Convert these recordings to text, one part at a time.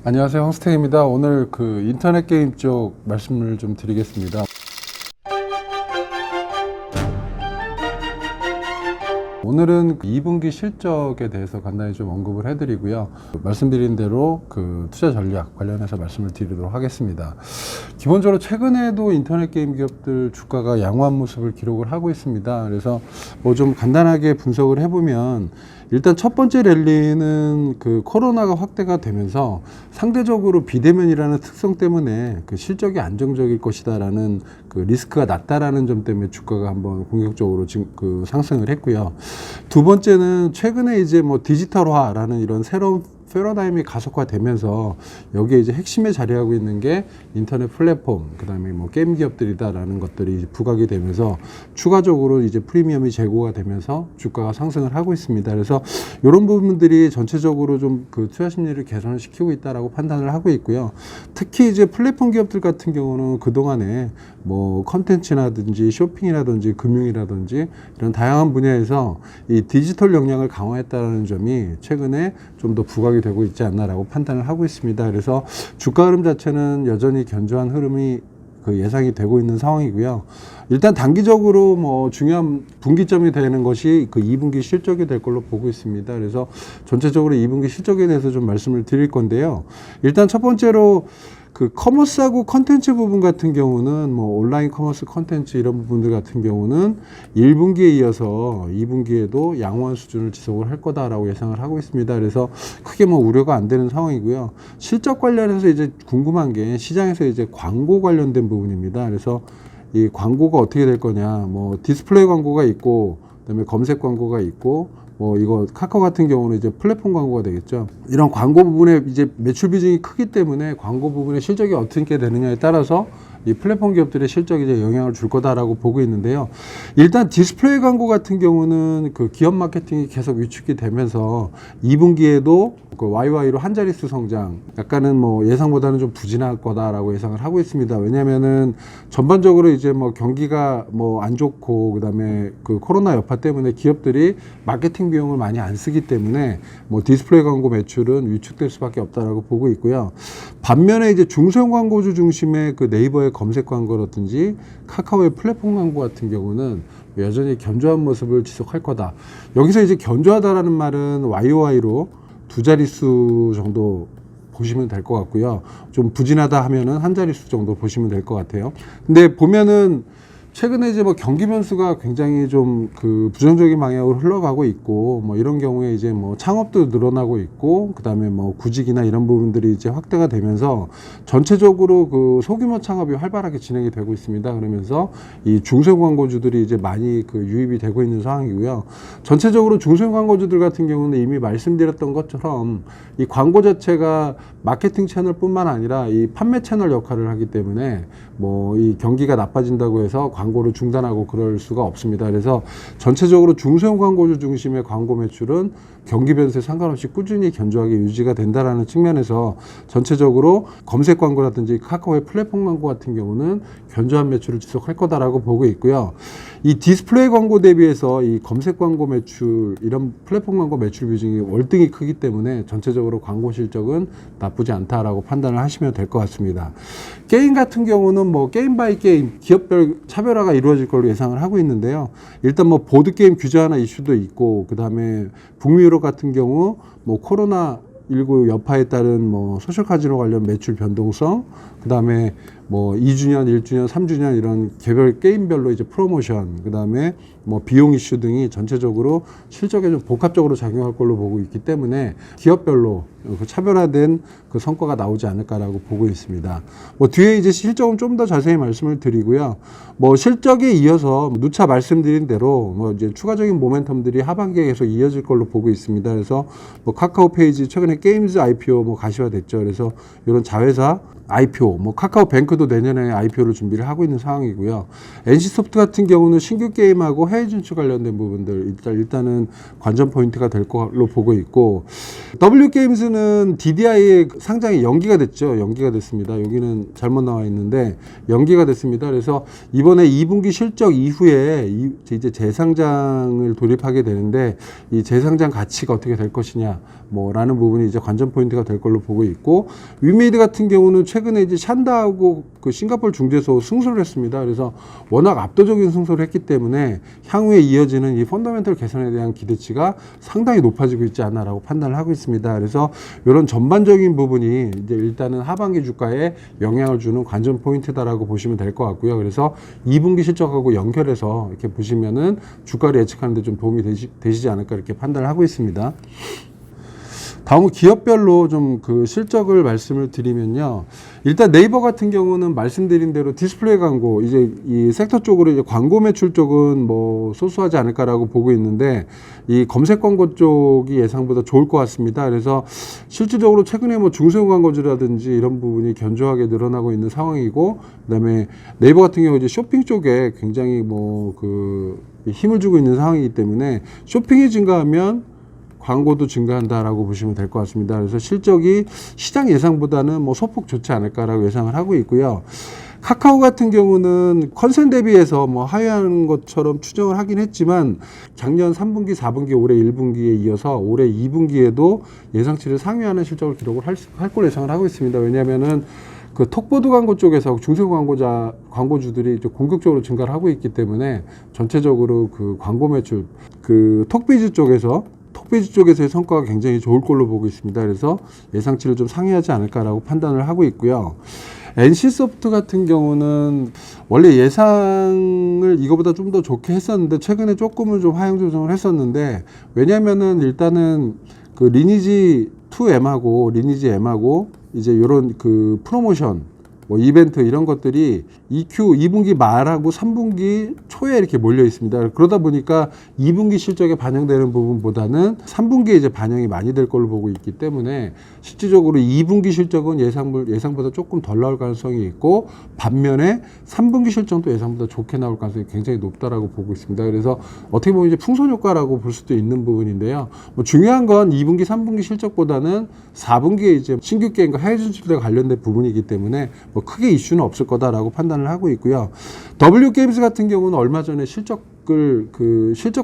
안녕하세요, 황스택입니다. 오늘 그 인터넷 게임 쪽 말씀을 좀 드리겠습니다. 오늘은 2분기 실적에 대해서 간단히 좀 언급을 해드리고요. 말씀드린 대로 그 투자 전략 관련해서 말씀을 드리도록 하겠습니다. 기본적으로 최근에도 인터넷 게임 기업들 주가가 양호한 모습을 기록을 하고 있습니다. 그래서 뭐 좀 간단하게 분석을 해보면 일단 첫 번째 랠리는 그 코로나가 확대가 되면서 상대적으로 비대면이라는 특성 때문에 그 실적이 안정적일 것이다라는 그 리스크가 낮다라는 점 때문에 주가가 한번 공격적으로 지금 그 상승을 했고요. 두 번째는 최근에 이제 뭐 디지털화라는 이런 새로운 패러다임이 가속화되면서 여기에 이제 핵심에 자리하고 있는 게 인터넷 플랫폼, 그 다음에 뭐 게임 기업들이다라는 것들이 부각이 되면서 추가적으로 이제 프리미엄이 제고가 되면서 주가가 상승을 하고 있습니다. 그래서 이런 부분들이 전체적으로 좀 그 투자 심리를 개선을 시키고 있다라고 판단을 하고 있고요. 특히 이제 플랫폼 기업들 같은 경우는 그동안에 뭐 컨텐츠라든지 쇼핑이라든지 금융이라든지 이런 다양한 분야에서 이 디지털 역량을 강화했다는 점이 최근에 좀 더 부각이 되고 있지 않나라고 판단을 하고 있습니다. 그래서 주가 흐름 자체는 여전히 견조한 흐름이 그 예상이 되고 있는 상황이고요. 일단 단기적으로 뭐 중요한 분기점이 되는 것이 그 2분기 실적이 될 걸로 보고 있습니다. 그래서 전체적으로 2분기 실적에 대해서 좀 말씀을 드릴 건데요. 일단 첫 번째로 그 커머스하고 컨텐츠 부분 같은 경우는 뭐 온라인 커머스 컨텐츠 이런 부분들 같은 경우는 1분기에 이어서 2분기에도 양호한 수준을 지속을 할 거다라고 예상을 하고 있습니다. 그래서 크게 뭐 우려가 안 되는 상황이고요. 실적 관련해서 이제 궁금한 게 시장에서 이제 광고 관련된 부분입니다. 그래서 이 광고가 어떻게 될 거냐, 뭐 디스플레이 광고가 있고, 그다음에 검색 광고가 있고, 뭐 이거 카카오 같은 경우는 이제 플랫폼 광고가 되겠죠. 이런 광고 부분에 이제 매출 비중이 크기 때문에 광고 부분의 실적이 어떻게 되느냐에 따라서 이 플랫폼 기업들의 실적에 이제 영향을 줄 거다라고 보고 있는데요. 일단 디스플레이 광고 같은 경우는 그 기업 마케팅이 계속 위축이 되면서 2분기에도 그 YY로 한 자릿수 성장, 약간은 뭐 예상보다는 좀 부진할 거다라고 예상을 하고 있습니다. 왜냐면은 전반적으로 이제 뭐 경기가 뭐 안 좋고 그다음에 그 코로나 여파 때문에 기업들이 마케팅 비용을 많이 안 쓰기 때문에 뭐 디스플레이 광고 매출은 위축될 수밖에 없다라고 보고 있고요. 반면에 이제 중소형 광고주 중심의 그 네이버의 검색 광고라든지 카카오의 플랫폼 광고 같은 경우는 여전히 견조한 모습을 지속할 거다. 여기서 이제 견조하다라는 말은 YOY로 두 자릿수 정도 보시면 될 것 같고요. 좀 부진하다 하면은 한 자릿수 정도 보시면 될 것 같아요. 근데 보면은 최근에 이제 뭐 경기 변수가 굉장히 좀 그 부정적인 방향으로 흘러가고 있고, 뭐 이런 경우에 이제 뭐 창업도 늘어나고 있고, 그 다음에 뭐 구직이나 이런 부분들이 이제 확대가 되면서 전체적으로 그 소규모 창업이 활발하게 진행이 되고 있습니다. 그러면서 이 중소형 광고주들이 이제 많이 그 유입이 되고 있는 상황이고요. 전체적으로 중소형 광고주들 같은 경우는 이미 말씀드렸던 것처럼 이 광고 자체가 마케팅 채널뿐만 아니라 이 판매 채널 역할을 하기 때문에 뭐 이 경기가 나빠진다고 해서 광고를 중단하고 그럴 수가 없습니다. 그래서 전체적으로 중소형 광고주 중심의 광고 매출은 경기 변수에 상관없이 꾸준히 견조하게 유지가 된다라는 측면에서 전체적으로 검색 광고라든지 카카오의 플랫폼 광고 같은 경우는 견조한 매출을 지속할 거다라고 보고 있고요. 이 디스플레이 광고 대비해서 이 검색 광고 매출, 이런 플랫폼 광고 매출 비중이 월등히 크기 때문에 전체적으로 광고 실적은 나쁘지 않다라고 판단을 하시면 될 것 같습니다. 게임 같은 경우는 뭐 게임 바이 게임, 기업별 차별화가 이루어질 걸로 예상을 하고 있는데요. 일단 뭐 보드게임 규제 하나 이슈도 있고, 그 다음에 북미 유럽 같은 경우 뭐 코로나19 여파에 따른 뭐 소셜 카지노 관련 매출 변동성, 그 다음에 뭐 2주년, 1주년, 3주년 이런 개별 게임별로 이제 프로모션, 그 다음에 뭐 비용 이슈 등이 전체적으로 실적에 좀 복합적으로 작용할 걸로 보고 있기 때문에 기업별로 그 차별화된 그 성과가 나오지 않을까라고 보고 있습니다. 뭐 뒤에 이제 실적은 좀 더 자세히 말씀을 드리고요. 뭐 실적에 이어서 누차 말씀드린 대로 뭐 이제 추가적인 모멘텀들이 하반기에 계속 이어질 걸로 보고 있습니다. 그래서 뭐 카카오 페이지 최근에 게임즈 IPO 뭐 가시화됐죠. 그래서 이런 자회사 IPO, 뭐 카카오뱅크도 롯데도 내년에 IPO를 준비를 하고 있는 상황이고요. NC소프트 같은 경우는 신규 게임하고 해외 진출 관련된 부분들 일단은 관전 포인트가 될 걸로 보고 있고, W게임즈는 DDI의 상장이 연기가 됐죠. 연기가 됐습니다. 여기는 잘못 나와 있는데 연기가 됐습니다. 그래서 이번에 2분기 실적 이후에 이제 재상장을 돌입하게 되는데, 이 재상장 가치가 어떻게 될 것이냐 라는 부분이 이제 관전 포인트가 될 걸로 보고 있고, 위메이드 같은 경우는 최근에 이제 샨다하고 그 싱가포르 중재소 승소를 했습니다. 그래서 워낙 압도적인 승소를 했기 때문에 향후에 이어지는 이 펀더멘털 개선에 대한 기대치가 상당히 높아지고 있지 않나라고 판단을 하고 있습니다. 그래서 이런 전반적인 부분이 이제 일단은 하반기 주가에 영향을 주는 관전 포인트다라고 보시면 될 것 같고요. 그래서 2분기 실적하고 연결해서 이렇게 보시면은 주가를 예측하는 데 좀 도움이 되시지 않을까 이렇게 판단을 하고 있습니다. 다음은 기업별로 좀 그 실적을 말씀을 드리면요. 일단 네이버 같은 경우는 말씀드린 대로 디스플레이 광고, 이제 이 섹터 쪽으로 이제 광고 매출 쪽은 뭐 소소하지 않을까라고 보고 있는데, 이 검색 광고 쪽이 예상보다 좋을 것 같습니다. 그래서 실질적으로 최근에 뭐 중소형 광고주라든지 이런 부분이 견조하게 늘어나고 있는 상황이고, 그다음에 네이버 같은 경우 이제 쇼핑 쪽에 굉장히 뭐 그 힘을 주고 있는 상황이기 때문에 쇼핑이 증가하면 광고도 증가한다라고 보시면 될 것 같습니다. 그래서 실적이 시장 예상보다는 뭐 소폭 좋지 않을까라고 예상을 하고 있고요. 카카오 같은 경우는 컨센 대비해서 뭐 하회하는 것처럼 추정을 하긴 했지만, 작년 3분기, 4분기, 올해 1분기에 이어서 올해 2분기에도 예상치를 상회하는 실적을 기록을 할 걸로 예상을 하고 있습니다. 왜냐하면은 그 톡보드 광고 쪽에서 중소 광고주들이 이제 공격적으로 증가를 하고 있기 때문에 전체적으로 그 광고 매출, 그 톡비즈 쪽에서의 성과가 굉장히 좋을 걸로 보고 있습니다. 그래서 예상치를 좀 상회하지 않을까라고 판단을 하고 있고요. NC소프트 같은 경우는 원래 예상을 이거보다 좀 더 좋게 했었는데, 최근에 조금은 좀 하향 조정을 했었는데, 왜냐면은 일단은 그 리니지 2M하고 리니지 M하고 이제 요런 그 프로모션, 뭐 이벤트 이런 것들이 2분기 말하고 3분기 초에 이렇게 몰려 있습니다. 그러다 보니까 2분기 실적에 반영되는 부분보다는 3분기에 이제 반영이 많이 될 걸로 보고 있기 때문에, 실질적으로 2분기 실적은 예상보다 조금 덜 나올 가능성이 있고, 반면에 3분기 실적도 예상보다 좋게 나올 가능성이 굉장히 높다라고 보고 있습니다. 그래서 어떻게 보면 이제 풍선 효과라고 볼 수도 있는 부분인데요. 뭐 중요한 건 2분기, 3분기 실적보다는 4분기에 이제 신규 게임과 해외 진출과 관련된 부분이기 때문에 뭐 크게 이슈는 없을 거다라고 판단을 하고 있고요. W게임즈 같은 경우는 얼마 전에 실적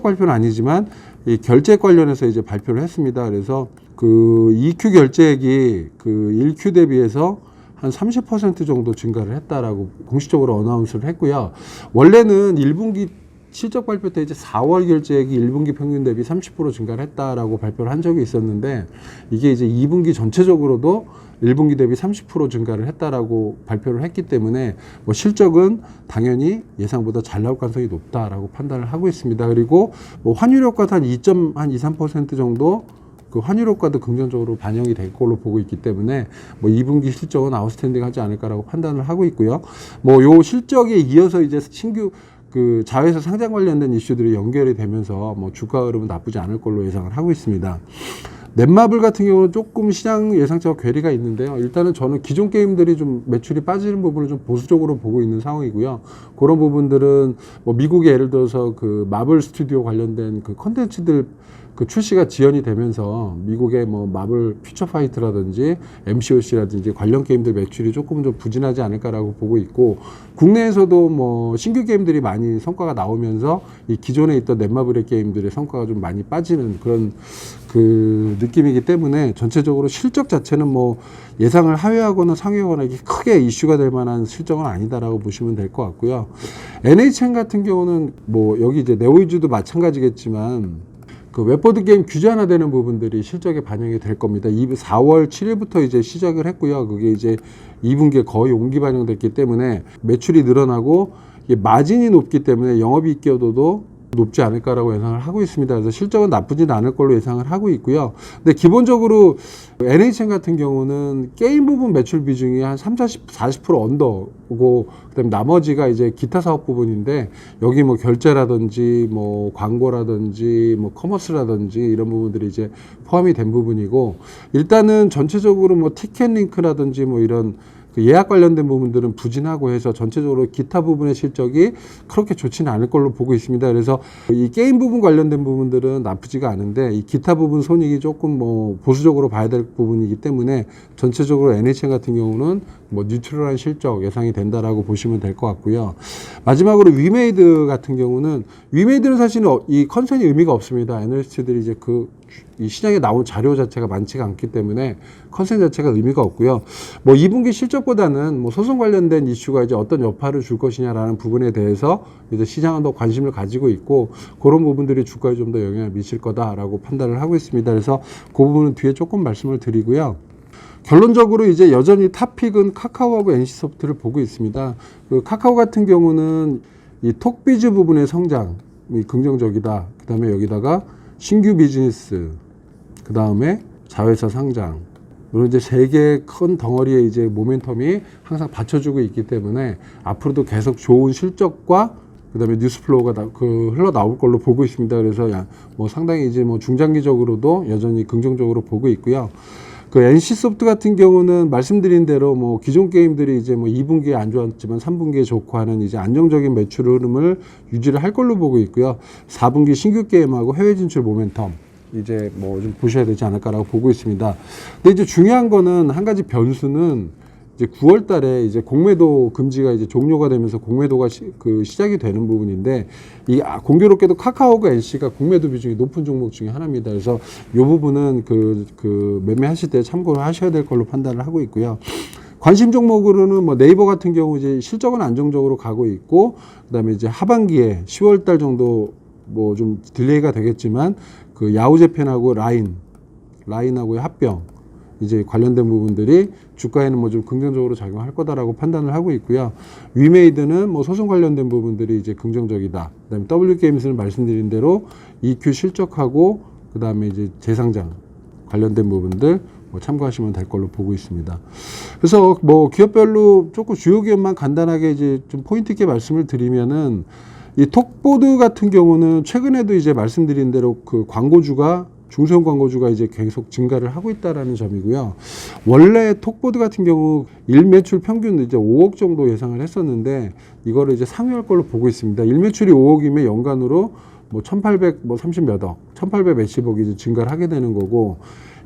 발표는 아니지만 이 결제 관련해서 이제 발표를 했습니다. 그래서 그 EQ 결제액이 그 1Q 대비해서 한 30% 정도 증가를 했다라고 공식적으로 어나운스를 했고요. 원래는 1분기 실적 발표 때 이제 4월 결제액이 1분기 평균 대비 30% 증가를 했다라고 발표를 한 적이 있었는데, 이게 이제 2분기 전체적으로도 1분기 대비 30% 증가를 했다라고 발표를 했기 때문에, 뭐 실적은 당연히 예상보다 잘 나올 가능성이 높다라고 판단을 하고 있습니다. 그리고 뭐 환율 효과도 한 2.23% 정도 그 환율 효과도 긍정적으로 반영이 될 걸로 보고 있기 때문에, 뭐 2분기 실적은 아웃스탠딩 하지 않을까라고 판단을 하고 있고요. 뭐 요 실적에 이어서 이제 신규 그 자회사 상장 관련된 이슈들이 연결이 되면서 뭐 주가 흐름은 나쁘지 않을 걸로 예상을 하고 있습니다. 넷마블 같은 경우는 조금 시장 예상치와 괴리가 있는데요. 일단은 저는 기존 게임들이 좀 매출이 빠지는 부분을 좀 보수적으로 보고 있는 상황이고요. 그런 부분들은 뭐 미국의 예를 들어서 그 마블 스튜디오 관련된 그 컨텐츠들 그 출시가 지연이 되면서 미국의 뭐 마블 퓨처 파이트라든지 MCOC라든지 관련 게임들 매출이 조금 좀 부진하지 않을까라고 보고 있고, 국내에서도 뭐 신규 게임들이 많이 성과가 나오면서 이 기존에 있던 넷마블의 게임들의 성과가 좀 많이 빠지는 그런 그 느낌이기 때문에, 전체적으로 실적 자체는 뭐 예상을 하회하거나 상회하거나 이게 크게 이슈가 될 만한 실적은 아니다라고 보시면 될 것 같고요. NHN 같은 경우는 뭐 여기 이제 네오이즈도 마찬가지겠지만, 그 웹보드 게임 규제화되는 부분들이 실적에 반영이 될 겁니다. 4월 7일부터 이제 시작을 했고요. 그게 이제 2분기에 거의 온기 반영됐기 때문에 매출이 늘어나고, 마진이 높기 때문에 영업이익 기여도도 높지 않을까라고 예상을 하고 있습니다. 그래서 실적은 나쁘진 않을 걸로 예상을 하고 있고요. 근데 기본적으로 NHN 같은 경우는 게임 부분 매출 비중이 한 40% 언더고, 그다음에 나머지가 이제 기타 사업 부분인데, 여기 뭐 결제라든지 뭐 광고라든지 뭐 커머스라든지 이런 부분들이 이제 포함이 된 부분이고, 일단은 전체적으로 뭐 티켓 링크라든지 뭐 이런 그 예약 관련된 부분들은 부진하고 해서 전체적으로 기타 부분의 실적이 그렇게 좋지는 않을 걸로 보고 있습니다. 그래서 이 게임 부분 관련된 부분들은 나쁘지가 않은데 이 기타 부분 손익이 조금 뭐 보수적으로 봐야 될 부분이기 때문에 전체적으로 NHN 같은 경우는 뭐 뉴트럴한 실적 예상이 된다라고 보시면 될 것 같고요. 마지막으로 위메이드 같은 경우는 위메이드는 사실은 이 컨센이 의미가 없습니다. 애널리스트들이 이제 이 시장에 나온 자료 자체가 많지가 않기 때문에 컨센 자체가 의미가 없고요. 뭐 2분기 실적보다는 뭐 소송 관련된 이슈가 이제 어떤 여파를 줄 것이냐라는 부분에 대해서 이제 시장은 더 관심을 가지고 있고 그런 부분들이 주가에 좀 더 영향을 미칠 거다라고 판단을 하고 있습니다. 그래서 그 부분은 뒤에 조금 말씀을 드리고요. 결론적으로 이제 여전히 탑픽은 카카오하고 NC소프트를 보고 있습니다. 그 카카오 같은 경우는 이 톡비즈 부분의 성장이 긍정적이다. 그 다음에 여기다가 신규 비즈니스, 그 다음에 자회사 상장. 이런 이제 세 개의 큰 덩어리의 이제 모멘텀이 항상 받쳐주고 있기 때문에 앞으로도 계속 좋은 실적과 그 다음에 뉴스 플로우가 흘러 나올 걸로 보고 있습니다. 그래서 뭐 상당히 이제 뭐 중장기적으로도 여전히 긍정적으로 보고 있고요. 그 NC소프트 같은 경우는 말씀드린 대로 뭐 기존 게임들이 이제 뭐 2분기에 안 좋았지만 3분기에 좋고 하는 이제 안정적인 매출 흐름을 유지를 할 걸로 보고 있고요. 4분기 신규 게임하고 해외 진출 모멘텀 이제 뭐 좀 보셔야 되지 않을까라고 보고 있습니다. 근데 이제 중요한 거는 한 가지 변수는 이제 9월 달에 이제 공매도 금지가 이제 종료가 되면서 공매도가 시작이 되는 부분인데 공교롭게도 카카오가 NC가 공매도 비중이 높은 종목 중에 하나입니다. 그래서 이 부분은 매매하실 때 참고를 하셔야 될 걸로 판단을 하고 있고요. 관심 종목으로는 뭐 네이버 같은 경우 이제 실적은 안정적으로 가고 있고 그다음에 이제 하반기에 10월 달 정도 뭐 좀 딜레이가 되겠지만 그 야후재팬하고 라인하고의 합병 이제 관련된 부분들이 주가에는 뭐 좀 긍정적으로 작용할 거다라고 판단을 하고 있고요. 위메이드는 뭐 소송 관련된 부분들이 이제 긍정적이다. 그다음에 W게임스는 말씀드린 대로 EQ 실적하고 그다음에 이제 재상장 관련된 부분들 뭐 참고하시면 될 걸로 보고 있습니다. 그래서 뭐 기업별로 조금 주요 기업만 간단하게 이제 좀 포인트 있게 말씀을 드리면은 이 톡보드 같은 경우는 최근에도 이제 말씀드린 대로 그 광고주가 중소형 광고주가 이제 계속 증가를 하고 있다라는 점이고요. 원래 톡보드 같은 경우 일매출 평균 이제 5억 정도 예상을 했었는데 이거를 이제 상회할 걸로 보고 있습니다. 일매출이 5억이면 연간으로 뭐 1,830 몇 억, 1,800 몇십억이 이제 증가를 하게 되는 거고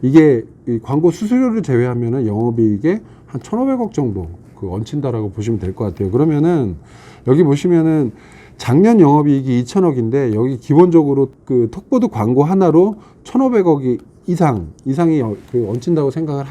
이게 이 광고 수수료를 제외하면은 영업이익에 한 1,500억 정도 얹힌다라고 보시면 될 것 같아요. 그러면은 여기 보시면은 작년 영업이익이 2,000억인데 여기 기본적으로 그 톡보드 광고 하나로 1,500억이 이상이 얹힌다고 생각을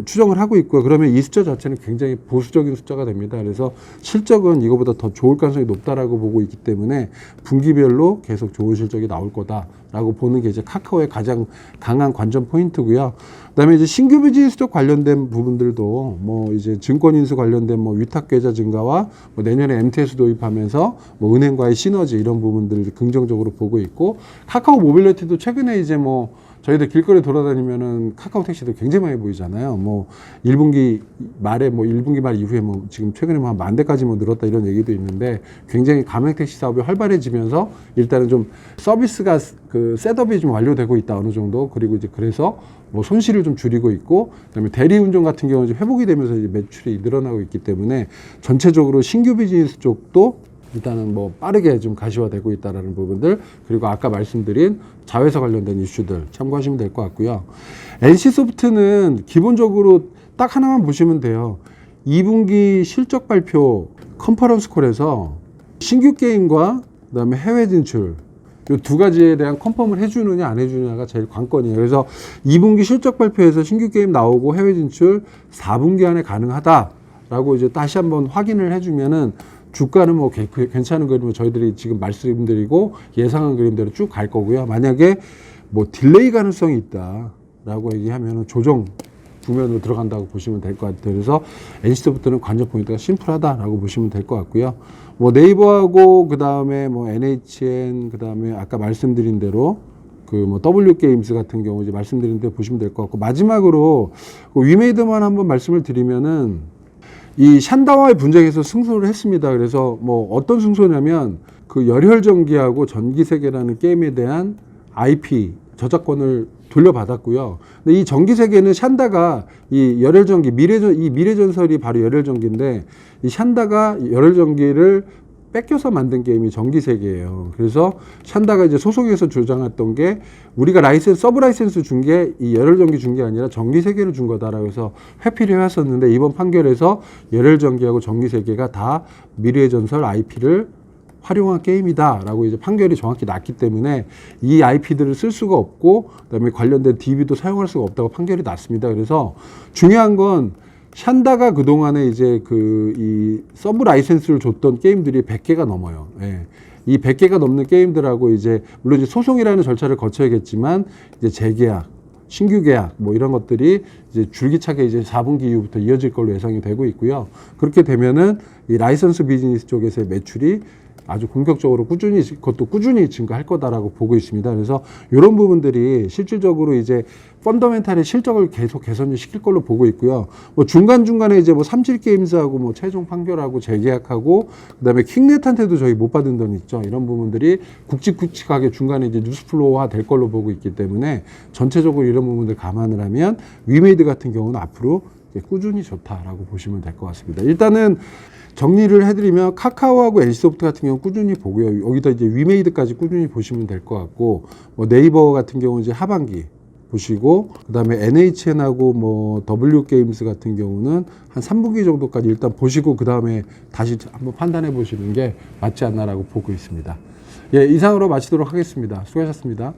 추정을 하고 있고요. 그러면 이 숫자 자체는 굉장히 보수적인 숫자가 됩니다. 그래서 실적은 이거보다 더 좋을 가능성이 높다라고 보고 있기 때문에 분기별로 계속 좋은 실적이 나올 거다라고 보는 게 이제 카카오의 가장 강한 관전 포인트고요. 그다음에 이제 신규 비즈니스 쪽 관련된 부분들도 뭐 이제 증권 인수 관련된 뭐 위탁 계좌 증가와 뭐 내년에 MTS 도입하면서 뭐 은행과의 시너지 이런 부분들을 긍정적으로 보고 있고 카카오 모빌리티도 최근에 이제 뭐 저희들 길거리 돌아다니면은 카카오 택시도 굉장히 많이 보이잖아요. 뭐 1분기 말에 뭐 1분기 말 이후에 뭐 지금 최근에 뭐 한 10,000대까지 뭐 늘었다 이런 얘기도 있는데 굉장히 가맹 택시 사업이 활발해지면서 일단은 좀 서비스가 셋업이 좀 완료되고 있다 어느 정도. 그리고 이제 그래서 뭐 손실을 좀 줄이고 있고 그다음에 대리운전 같은 경우는 이제 회복이 되면서 이제 매출이 늘어나고 있기 때문에 전체적으로 신규 비즈니스 쪽도 일단은 뭐 빠르게 좀 가시화되고 있다라는 부분들 그리고 아까 말씀드린 자회사 관련된 이슈들 참고하시면 될 것 같고요. NC소프트는 기본적으로 딱 하나만 보시면 돼요. 2분기 실적 발표 컨퍼런스 콜에서 신규 게임과 그다음에 해외 진출 이 두 가지에 대한 컨펌을 해주느냐 안 해주느냐가 제일 관건이에요. 그래서 2분기 실적 발표에서 신규 게임 나오고 해외 진출 4분기 안에 가능하다라고 이제 다시 한번 확인을 해주면은 주가는 뭐 괜찮은 그림을 저희들이 지금 말씀드리고 예상한 그림대로 쭉 갈 거고요. 만약에 뭐 딜레이 가능성이 있다라고 얘기하면 조정 국면으로 들어간다고 보시면 될 것 같아요. 그래서 NC소프트는 관전 포인트가 심플하다라고 보시면 될 것 같고요. 뭐 네이버하고 그 다음에 뭐 NHN 그 다음에 아까 말씀드린 대로 그 뭐 W게임스 같은 경우 이제 말씀드린 대로 보시면 될 것 같고 마지막으로 그 위메이드만 한번 말씀을 드리면은 이 샨다와의 분쟁에서 승소를 했습니다. 그래서 뭐 어떤 승소냐면 그 열혈전기하고 전기세계라는 게임에 대한 IP 저작권을 돌려받았고요. 근데 이 전기 세계는 샨다가 이 열혈전기 이 미래전설이 바로 열혈전기인데 이 샨다가 열혈전기를 뺏겨서 만든 게임이 전기세계예요. 그래서 샨다가 이제 소속에서 주장했던 게 우리가 서브 라이센스 준 게 이 열혈전기 준 게 아니라 전기세계를 준 거다라고 해서 회피를 해왔었는데 이번 판결에서 열혈전기하고 전기세계가 다 미래의 전설 IP를 활용한 게임이다라고 이제 판결이 정확히 났기 때문에 이 IP들을 쓸 수가 없고 그다음에 관련된 DB도 사용할 수가 없다고 판결이 났습니다. 그래서 중요한 건 샨다가 그동안에 이제 이 서브 라이센스를 줬던 게임들이 100개가 넘어요. 예. 이 100개가 넘는 게임들하고 이제 물론 이제 소송이라는 절차를 거쳐야겠지만 이제 재계약, 신규 계약 뭐 이런 것들이 이제 줄기차게 이제 4분기 이후부터 이어질 걸로 예상이 되고 있고요. 그렇게 되면은 이 라이선스 비즈니스 쪽에서의 매출이 아주 공격적으로 그것도 꾸준히 증가할 거다라고 보고 있습니다. 그래서 이런 부분들이 실질적으로 이제 펀더멘탈의 실적을 계속 개선을 시킬 걸로 보고 있고요. 뭐 중간중간에 이제 뭐 삼칠 게임즈하고 뭐 최종 판결하고 재계약하고 그다음에 킹넷한테도 저희 못 받은 돈 있죠. 이런 부분들이 굵직굵직하게 중간에 이제 뉴스플로우화 될 걸로 보고 있기 때문에 전체적으로 이런 부분들 감안을 하면 위메이드 같은 경우는 앞으로 꾸준히 좋다라고 보시면 될 것 같습니다. 일단은 정리를 해드리면 카카오하고 NC소프트 같은 경우는 꾸준히 보고요. 여기다 이제 위메이드까지 꾸준히 보시면 될 것 같고, 뭐 네이버 같은 경우는 이제 하반기 보시고, 그 다음에 NHN하고 뭐 W게임즈 같은 경우는 한 3분기 정도까지 일단 보시고, 그 다음에 다시 한번 판단해 보시는 게 맞지 않나라고 보고 있습니다. 예, 이상으로 마치도록 하겠습니다. 수고하셨습니다.